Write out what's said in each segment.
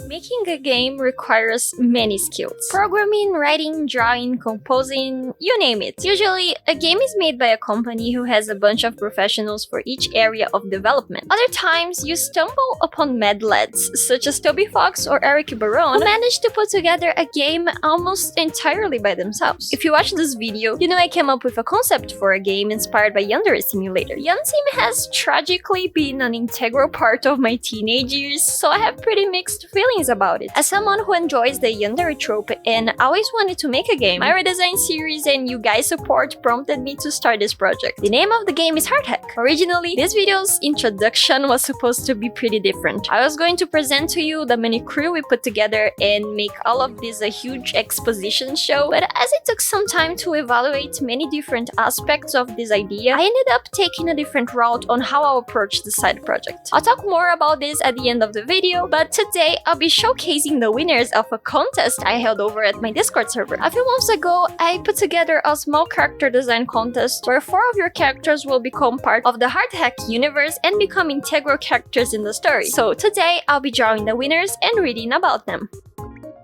Making a game requires many skills. Programming, writing, drawing, composing, you name it. Usually, a game is made by a company who has a bunch of professionals for each area of development. Other times, you stumble upon mad lads, such as Toby Fox or Eric Barone, who managed to put together a game almost entirely by themselves. If you watch this video, you know I came up with a concept for a game inspired by Yandere Simulator. Yansim has tragically been an integral part of my teenage years, so I have pretty mixed feelings about it. As someone who enjoys the Yandere trope and always wanted to make a game, my redesign series and you guys' support prompted me to start this project. The name of the game is Hard Hack. Originally, this video's introduction was supposed to be pretty different. I was going to present to you the mini crew we put together and make all of this a huge exposition show, but as it took some time to evaluate many different aspects of this idea, I ended up taking a different route on how I'll approach the side project. I'll talk more about this at the end of the video, but today I'll be showcasing the winners of a contest I held over at my Discord server. A few months ago, I put together a small character design contest where 4 of your characters will become part of the Hard Hack universe and become integral characters in the story. So today I'll be drawing the winners and reading about them.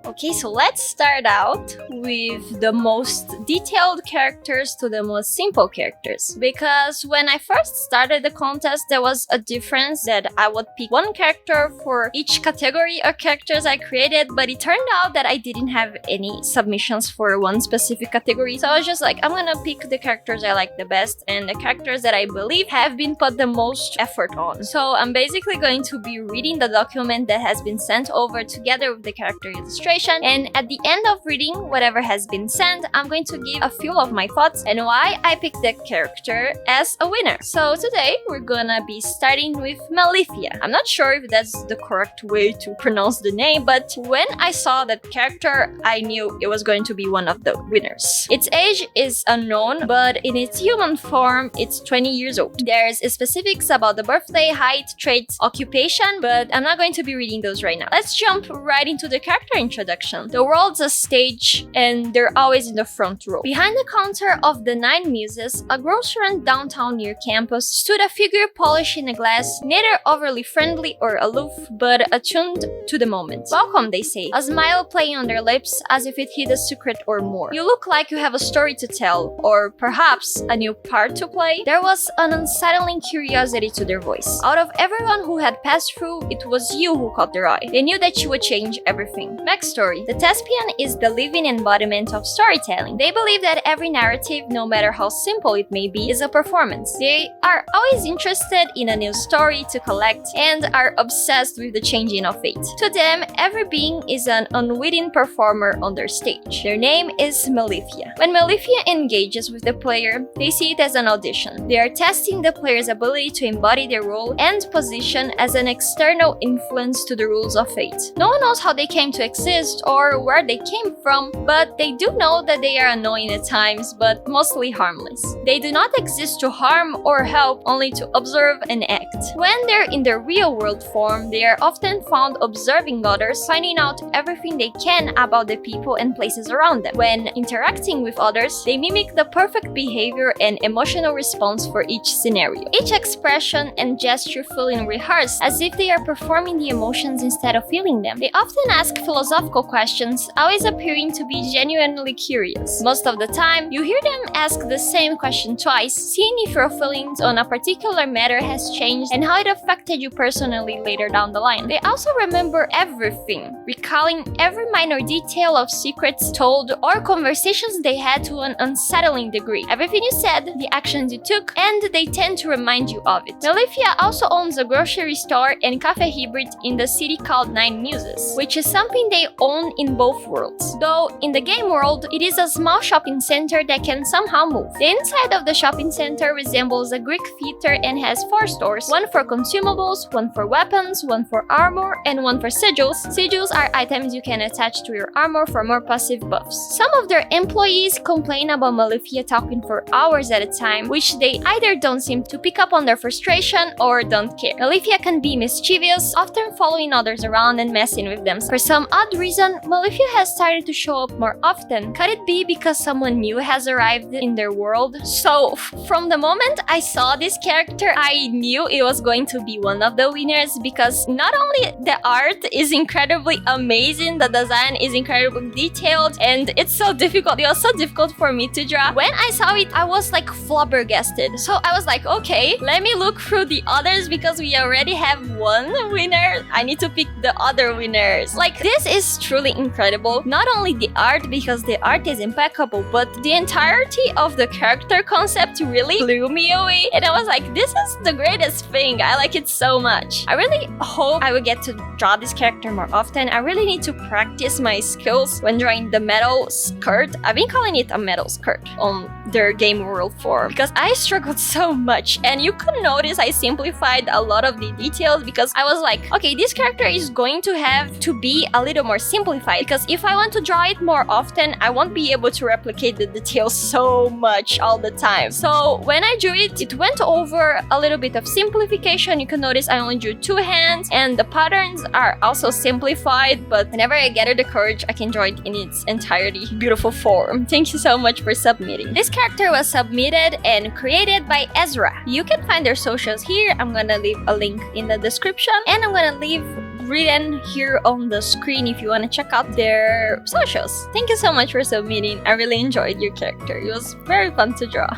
Okay, so let's start out with the most detailed characters to the most simple characters. Because when I first started the contest, there was a difference that I would pick one character for each category of characters I created, but it turned out that I didn't have any submissions for one specific category. So I was just like, I'm gonna pick the characters I like the best and the characters that I believe have been put the most effort on. So I'm basically going to be reading the document that has been sent over together with the character illustration. And at the end of reading whatever has been sent, I'm going to give a few of my thoughts and why I picked that character as a winner. So today we're gonna be starting with Melithia. I'm not sure if that's the correct way to pronounce the name, but when I saw that character, I knew it was going to be one of the winners. Its age is unknown, but in its human form, it's 20 years old. There's specifics about the birthday, height, traits, occupation, but I'm not going to be reading those right now. Let's jump right into the character introduction. The world's a stage, and they're always in the front row. Behind the counter of the 9 Muses, a grocery downtown near campus, stood a figure polished in a glass, neither overly friendly or aloof, but attuned to the moment. Welcome, they say, a smile playing on their lips as if it hid a secret or more. You look like you have a story to tell, or perhaps a new part to play. There was an unsettling curiosity to their voice. Out of everyone who had passed through, it was you who caught their eye. They knew that you would change everything. Backstory. The Thespian is the living embodiment of storytelling. They believe that every narrative, no matter how simple it may be, is a performance. They are always interested in a new story to collect and are obsessed with the changing of fate. To them, every being is an unwitting performer on their stage. Their name is Melithia. When Melithia engages with the player, they see it as an audition. They are testing the player's ability to embody their role and position as an external influence to the rules of fate. No one knows how they came to exist or where they came from, but they do know that they are annoying at times, but mostly harmless. They do not exist to harm or help, only to observe and act. When they're in their real-world form, they are often found observing others, finding out everything they can about the people and places around them. When interacting with others, they mimic the perfect behavior and emotional response for each scenario. Each expression and gesture feeling rehearsed, as if they are performing the emotions instead of feeling them. They often ask philosophical questions, always appearing to be genuinely curious. Most of the time, you hear them ask the same question twice, seeing if your feelings on a particular matter has changed and how it affected you personally later down the line. They also remember everything, recalling every minor detail of secrets told or conversations they had to an unsettling degree. Everything you said, the actions you took, and they tend to remind you of it. Melithia also owns a grocery store and cafe hybrid in the city called 9 Muses, which is something they own in both worlds. Though in the game world, it is a small shopping center that can somehow move. The inside of the shopping center resembles a Greek theater and has 4 stores, one for consumables, one for weapons, one for armor, and one for sigils. Sigils are items you can attach to your armor for more passive buffs. Some of their employees complain about Melithia talking for hours at a time, which they either don't seem to pick up on their frustration or don't care. Melithia can be mischievous, often following others around and messing with them. For some odd reason, reason, Melithia has started to show up more often. Could it be because someone new has arrived in their world? So, from the moment I saw this character, I knew it was going to be one of the winners because not only the art is incredibly amazing, the design is incredibly detailed, and it's so difficult. It was so difficult for me to draw. When I saw it, I was like flabbergasted. So I was like, okay, let me look through the others because we already have one winner. I need to pick the other winners. Like, this is truly incredible. Not only the art, because the art is impeccable, but the entirety of the character concept really blew me away. And I was like, this is the greatest thing. I like it so much. I really hope I will get to draw this character more often. I really need to practice my skills when drawing the metal skirt. I've been calling it a metal skirt on their game world form because I struggled so much, and you could notice I simplified a lot of the details because I was like, okay, this character is going to have to be a little more simplified because if I want to draw it more often, I won't be able to replicate the details so much all the time. So when I drew it, it went over a little bit of simplification. You can notice I only drew 2 hands, and the patterns are also simplified, but whenever I gather the courage, I can draw it in its entirety. Beautiful form. Thank you so much for submitting. This character was submitted and created by Ezra. You can find their socials here. I'm gonna leave a link in the description, and I'm gonna leave written here on the screen if you want to check out their socials. Thank you so much for submitting. I really enjoyed your character. It was very fun to draw.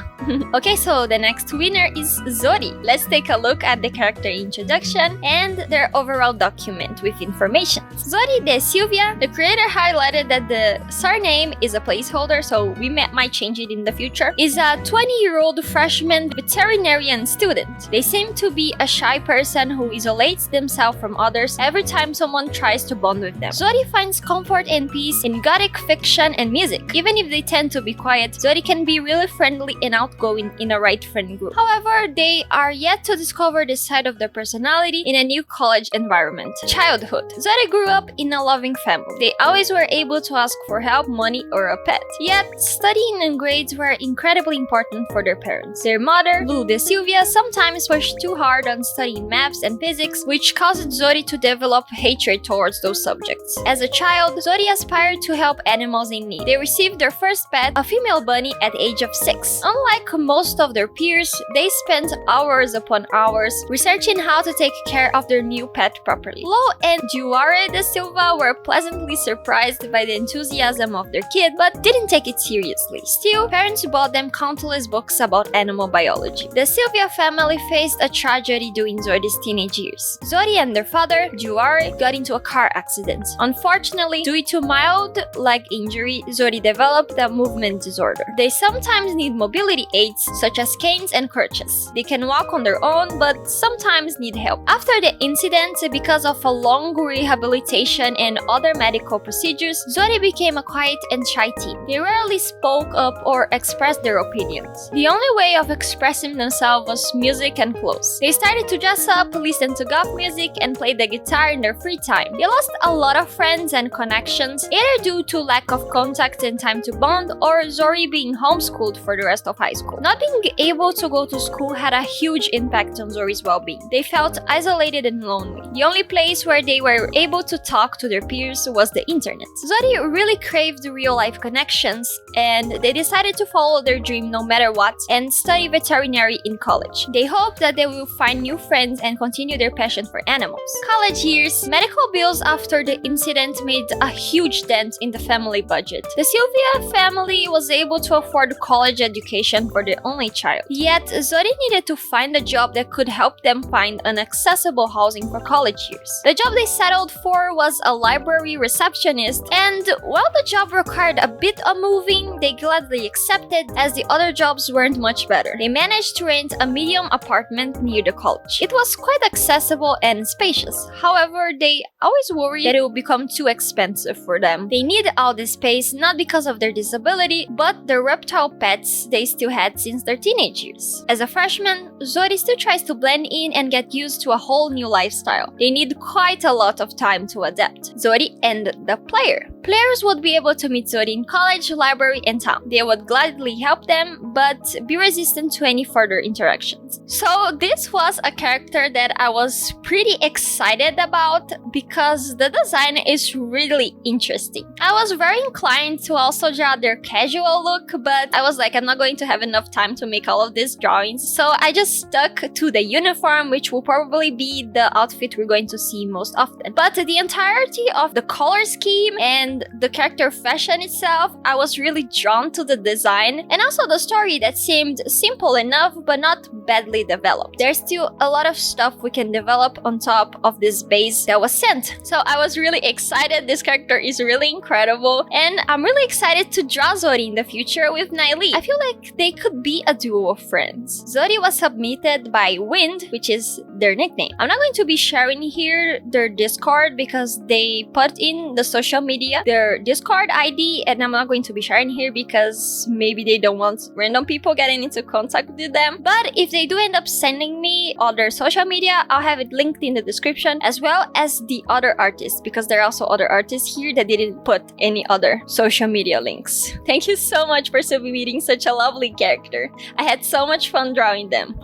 Okay, so the next winner is Zori. Let's take a look at the character introduction and their overall document with information. Zori de Silvia, the creator highlighted that the surname is a placeholder, so we might change it in the future, is a 20-year-old freshman veterinarian student. They seem to be a shy person who isolates themselves from others every time someone tries to bond with them. Zori finds comfort and peace in gothic fiction and music. Even if they tend to be quiet, Zori can be really friendly and outgoing in a right friend group. However, they are yet to discover this side of their personality in a new college environment. Childhood. Zori grew up in a loving family. They always were able to ask for help, money, or a pet. Yet, studying and grades were incredibly important for their parents. Their mother, Lu de Silvia, sometimes pushed too hard on studying maths and physics, which caused Zori to develop hatred towards those subjects. As a child, Zori aspired to help animals in need. They received their first pet, a female bunny, at the age of 6. Unlike most of their peers, they spent hours upon hours researching how to take care of their new pet properly. Lo and Zori de Silva were pleasantly surprised by the enthusiasm of their kid, but didn't take it seriously. Still, parents bought them countless books about animal biology. The Silvia family faced a tragedy during Zori's teenage years. Zori and their father, Zori, got into a car accident. Unfortunately, due to mild leg injury, Zori developed a movement disorder. They sometimes need mobility aids such as canes and crutches. They can walk on their own, but sometimes need help. After the incident, because of a long rehabilitation and other medical procedures, Zori became a quiet and shy teen. They rarely spoke up or expressed their opinions. The only way of expressing themselves was music and clothes. They started to dress up, listen to goth music, and play the guitar in their free time. They lost a lot of friends and connections, either due to lack of contact and time to bond, or Zori being homeschooled for the rest of high school. Not being able to go to school had a huge impact on Zori's well-being. They felt isolated and lonely. The only place where they were able to talk to their peers was the internet. Zori really craved real-life connections, and they decided to follow their dream no matter what and study veterinary in college. They hope that they will find new friends and continue their passion for animals. College years. Medical bills after the incident made a huge dent in the family budget. The Silvia family was able to afford college education for their only child. Yet, Zori needed to find a job that could help them find an accessible housing for college years. The job they settled for was a library receptionist, and while the job required a bit of moving, they gladly accepted as the other jobs weren't much better. They managed to rent a medium apartment near the college. It was quite accessible and spacious. However, they always worried that it would become too expensive for them. They needed all this space not because of their disability, but the reptile pets they still had since their teenage years. As a freshman, Zori still tries to blend in and get used to a whole new lifestyle. They need quite a lot of time to adapt. Zori and the player. Players would be able to meet Zori in college, library, and town. They would gladly help them, but be resistant to any further interactions. So this was a character that I was pretty excited about because the design is really interesting. I was very inclined to also draw their casual look, but I was like, I'm not going to have enough time to make all of these drawings, so I just stuck to the uniform, which will probably be the outfit we're going to see most often. But the entirety of the color scheme and the character fashion itself, I was really drawn to the design and also the story that seemed simple enough but not badly developed. There's still a lot of stuff we can develop on top of this base that was sent. So I was really excited. This character is really incredible and I'm really excited to draw Zori in the future with Naili. I feel like they could be a duo of friends. Zori was submitted by Wind, which is their nickname. I'm not going to be sharing here their Discord because they put in the social media their Discord ID, and I'm not going to be sharing here because maybe they don't want random people getting into contact with them. But if they do end up sending me other social media, I'll have it linked in the description, as well as the other artists, because there are also other artists here that didn't put any other social media links. Thank you so much for submitting such a lovely character. I had so much fun drawing them.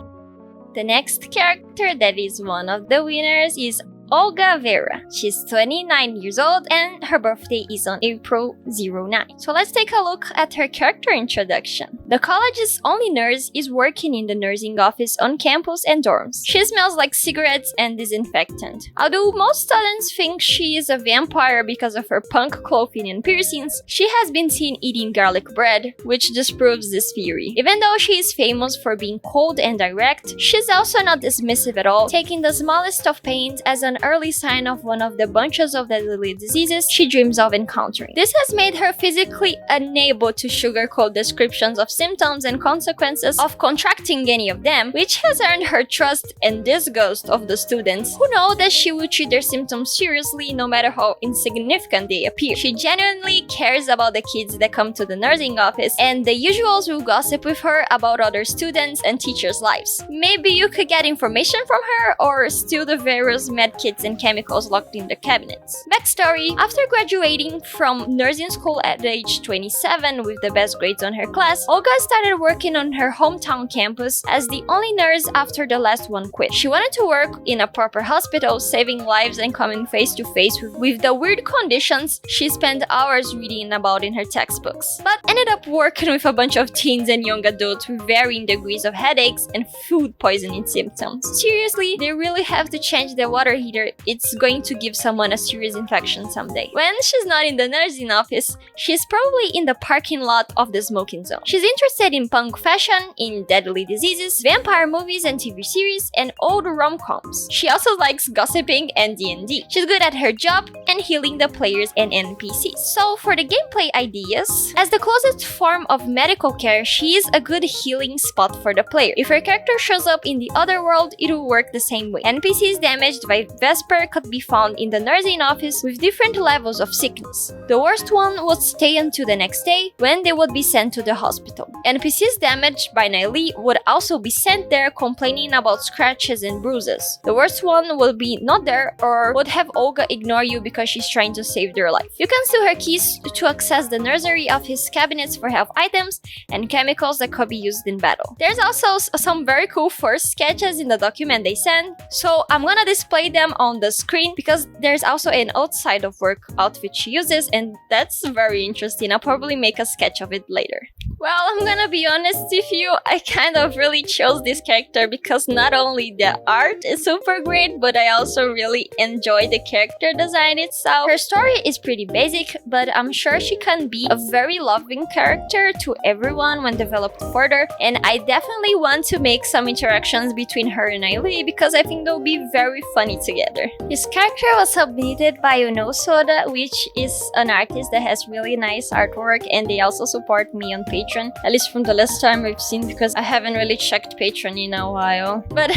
The next character that is one of the winners is Olga Vera. She's 29 years old and her birthday is on April 09. So let's take a look at her character introduction. The college's only nurse is working in the nursing office on campus and dorms. She smells like cigarettes and disinfectant. Although most students think she is a vampire because of her punk clothing and piercings, she has been seen eating garlic bread, which disproves this theory. Even though she is famous for being cold and direct, she's also not dismissive at all, taking the smallest of pains as an early sign of one of the bunches of deadly diseases she dreams of encountering. This has made her physically unable to sugarcoat descriptions of symptoms and consequences of contracting any of them, which has earned her trust and disgust of the students, who know that she will treat their symptoms seriously no matter how insignificant they appear. She genuinely cares about the kids that come to the nursing office, and the usuals will gossip with her about other students and teachers' lives. Maybe you could get information from her or steal the various medkits and chemicals locked in the cabinets. Backstory: after graduating from nursing school at age 27 with the best grades on her class, Olga started working on her hometown campus as the only nurse after the last one quit. She wanted to work in a proper hospital, saving lives and coming face to face with the weird conditions she spent hours reading about in her textbooks, but ended up working with a bunch of teens and young adults with varying degrees of headaches and food poisoning symptoms. Seriously, they really have to change the water heater. It's going to give someone a serious infection someday. When she's not in the nursing office, she's probably in the parking lot of the smoking zone. She's interested in punk fashion, in deadly diseases, vampire movies and TV series, and old rom-coms. She also likes gossiping and D&D. She's good at her job and healing the players and NPCs. So for the gameplay ideas, as the closest form of medical care, she is a good healing spot for the player. If her character shows up in the other world, it will work the same way. NPCs damaged by Vesper could be found in the nursing office with different levels of sickness. The worst one would stay until the next day, when they would be sent to the hospital. NPCs damaged by Naili would also be sent there complaining about scratches and bruises. The worst one would be not there or would have Olga ignore you because she's trying to save their life. You can steal her keys to access the nursery office cabinets for health items and chemicals that could be used in battle. There's also some very cool first sketches in the document they sent, so I'm gonna display them on the screen because there's also an outside of work outfit she uses, and that's very interesting. I'll probably make a sketch of it later. Well, I'm gonna be honest with you, I kind of really chose this character because not only the art is super great, but I also really enjoy the character design itself. Her story is pretty basic, but I'm sure she can be a very loving character to everyone when developed further, and I definitely want to make some interactions between her and Ailey because I think they'll be very funny together. This character was submitted by OhNoSODA, which is an artist that has really nice artwork, and they also support me on Patreon, at least from the last time we've seen, because I haven't really checked Patreon in a while. But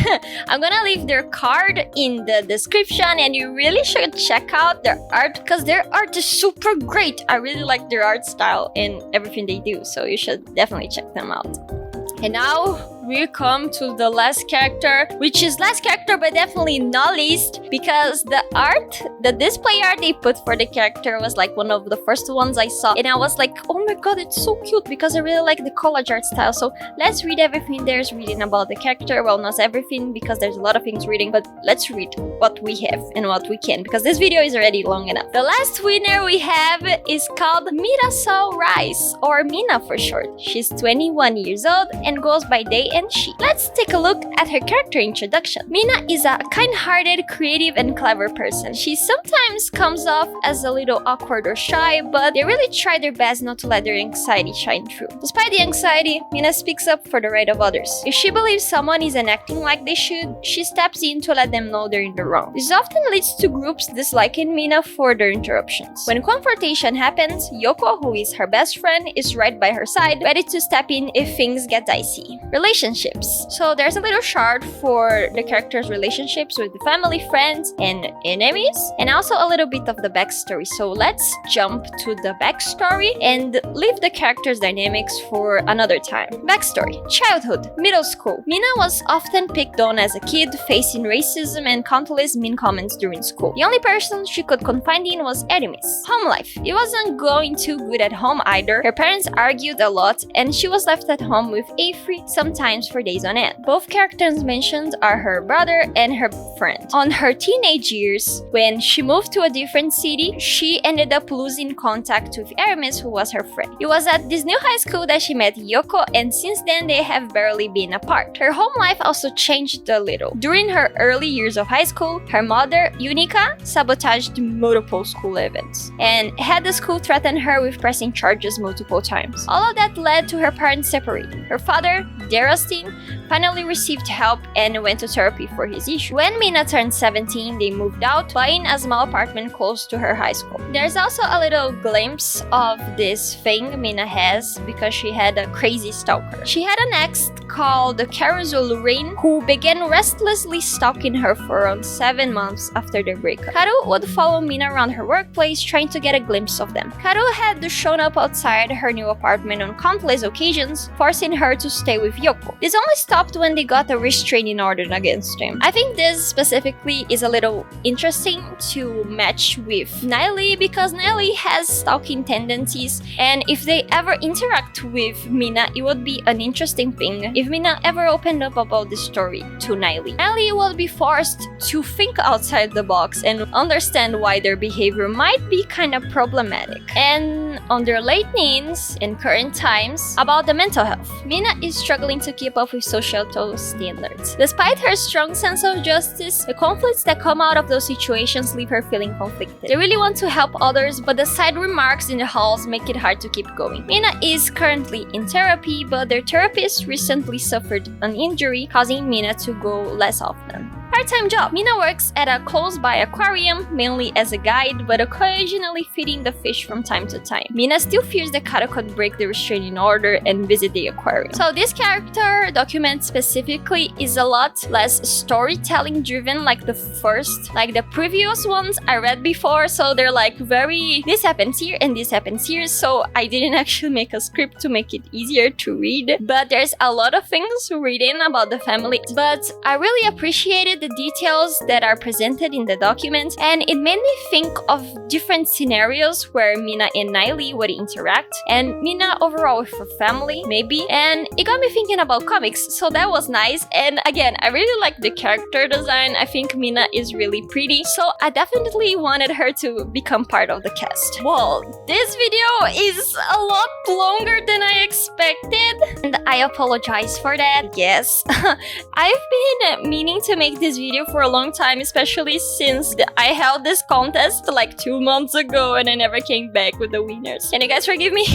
I'm gonna leave their card in the description, and you really should check out their art because their art is super great. I really like their art style and everything they do, so you should definitely check them out. And now we come to the last character, which is last character but definitely not least, because the art, the display art they put for the character was like one of the first ones I saw, and I was like, oh my god, it's so cute, because I really like the collage art style. So let's read everything there's reading about the character. Well, not everything, because there's a lot of things reading, but let's read what we have and what we can, because this video is already long enough. The last winner we have is called Mirasol Rice, or Mina for short. She's 21 years old and goes by they and she. Let's take a look at her character introduction. Mina is a kind-hearted, creative, and clever person. She sometimes comes off as a little awkward or shy, but they really try their best not to let their anxiety shine through. Despite the anxiety, Mina speaks up for the right of others. If she believes someone isn't acting like they should, she steps in to let them know they're in the wrong. This often leads to groups disliking Mina for their interruptions. When confrontation happens, Yoko, who is her best friend, is right by her side, ready to step in if things get dicey. Relationships. So there's a little chart for the characters' relationships with the family, friends, and enemies, and also a little bit of the backstory. So let's jump to the backstory and leave the characters' dynamics for another time. Backstory. Childhood. Middle school. Mina was often picked on as a kid, facing racism and countless mean comments during school. The only person she could confide in was enemies. Home life. It wasn't going too good at home either. Her parents argued a lot, and she was left at home with Avery, sometimes for days on end. Both characters mentioned are her brother and her friend. On her teenage years, when she moved to a different city, she ended up losing contact with Aramis, who was her friend. It was at this new high school that she met Yoko, and since then they have barely been apart. Her home life also changed a little. During her early years of high school, her mother, Unica, sabotaged multiple school events and had the school threaten her with pressing charges multiple times. All of that led to her parents separating. Her father, Darastin, finally received help and went to therapy for his issue. When Mina turned 17, they moved out, buying a small apartment close to her high school. There's also a little glimpse of this thing Mina has because she had a crazy stalker. She had an ex called Caruso Lorraine, who began restlessly stalking her for around 7 months after their breakup. Karu would follow Mina around her workplace, trying to get a glimpse of them. Karu had shown up outside her new apartment on countless occasions, forcing her to stay with Yoko. This only stopped when they got a restraining order against him. I think this specifically is a little interesting to match with Niley, because Niley has stalking tendencies, and if they ever interact with Mina, it would be an interesting thing if Mina ever opened up about this story to Niley. Niley would be forced to think outside the box and understand why their behavior might be kind of problematic. And on their late teens and current times, about the mental health. Mina is struggling to keep up with societal standards. Despite her strong sense of justice, the conflicts that come out of those situations leave her feeling conflicted. They really want to help others, but the side remarks in the halls make it hard to keep going. Mina is currently in therapy, but their therapist recently suffered an injury, causing Mina to go less often. Part-time job. Mina works at a close-by aquarium, mainly as a guide, but occasionally feeding the fish from time to time. Mina still fears that Kato could break the restraining order and visit the aquarium. So this character document specifically is a lot less storytelling driven like the previous ones I read before. So they're like very, this happens here and this happens here. So I didn't actually make a script to make it easier to read, but there's a lot of things written about the family. But I really appreciated the details that are presented in the document, and it made me think of different scenarios where Mina and Niley would interact, and Mina overall with her family, maybe, and it got me thinking about comics, so that was nice. And again, I really like the character design. I think Mina is really pretty, so I definitely wanted her to become part of the cast. Well, this video is a lot longer than I expected, and I apologize for that. Yes, I've been meaning to make this video for a long time, especially since I held this contest like 2 months ago and I never came back with the winners. Can you guys forgive me?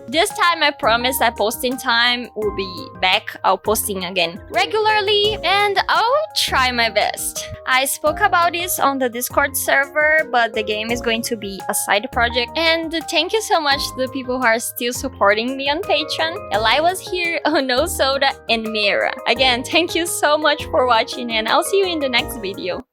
This time I promise that posting time will be back. I'll posting again regularly and I'll try my best. I spoke about this on the Discord server, but the game is going to be a side project. And thank you so much to the people who are still supporting me on Patreon. EliWasHere, OhNoSODA, and maera. Again, thank you so much for watching and I'll see you in the next video.